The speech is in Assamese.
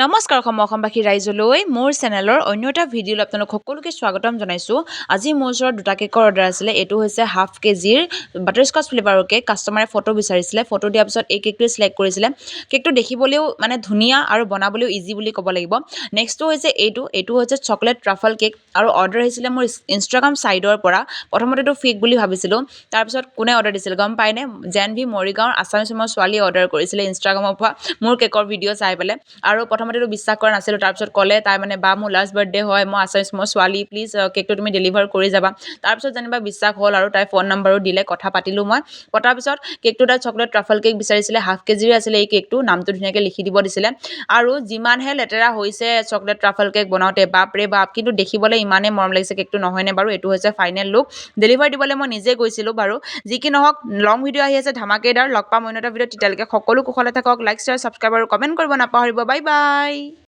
নমস্কাৰ অসমবাসী ৰাইজলৈ মোৰ চেনেলৰ অন্য এটা ভিডিঅ'লৈ আপোনালোক সকলোকে স্বাগতম জনাইছোঁ। আজি মোৰ ওচৰত দুটা কেকৰ অৰ্ডাৰ আছিলে। এইটো হৈছে হাফ কেজিৰ বাটাৰস্কচ ফ্লেভাৰৰ কেক। কাষ্টমাৰে ফটো বিচাৰিছিলে, ফটো দিয়াৰ পিছত এই কেকটোৱে চিলেক্ট কৰিছিলে। কেকটো দেখিবলৈও মানে ধুনীয়া আৰু বনাবলৈও ইজি বুলি ক'ব লাগিব। নেক্সটটো হৈছে এইটো হৈছে চকলেট ট্ৰাফল কেক আৰু অৰ্ডাৰ আহিছিলে মোৰ ইনষ্টাগ্ৰাম ছাইডৰ পৰা। প্ৰথমতেতো ফেক বুলি ভাবিছিলোঁ, তাৰপিছত কোনে অৰ্ডাৰ দিছিল গম পায়নে? জেনভি মৰিগাঁৱৰ আছামিছ ৰুমৰ ছোৱালীয়ে অৰ্ডাৰ কৰিছিলে ইনষ্টাগ্ৰামৰ পৰা মোৰ কেকৰ ভিডিঅ' চাই পেলাই। আৰু প্ৰথমতেতো বিশ্বাস কৰা নাছিলোঁ, তাৰপিছত ক'লে তাই মানে বা মোৰ লাষ্ট বাৰ্থডে হয়, মই আছামিছ ৰুমৰ ছোৱালী, প্লিজ কেকটো তুমি ডেলিভাৰ কৰি যাবা। তাৰপিছত যেনিবা বিশ্বাস হ'ল আৰু তাই ফোন নাম্বাৰো দিলে, কথা পাতিলোঁ মই। পতাৰ পিছত কেকটো তাই চকলেট ট্ৰাফল কেক বিচাৰিছিলে, হাফ কেজিৰে আছিলে এই কেকটো, নামটো ধুনীয়াকৈ লিখি দিব দিছিলে। আৰু যিমানহে লেতেৰা হৈছে চকলেট ট্ৰাফল কেক বনাওঁতে, বাপৰে বাপ, কিন্তু দেখিবলৈ ইমানেই মৰম লাগিছে কেকটো, নহয়নে বাৰু? এইটো হৈছে ফাইনেল লুক। ডেলিভাৰ দিবলৈ মই নিজে গৈছিলোঁ বাৰু। যি কি নহওক, লং ভিডিঅ' আহি আছে ধামাকেদাৰ। লগ পাম অন্য এটা ভিডিঅ'ত, তেতিয়ালৈকে সকলো কুশলে থাকক। লাইক, শ্বেয়াৰ, ছাবস্ক্ৰাইব আৰু কমেণ্ট কৰিব নাপাহৰিব। Bye bye.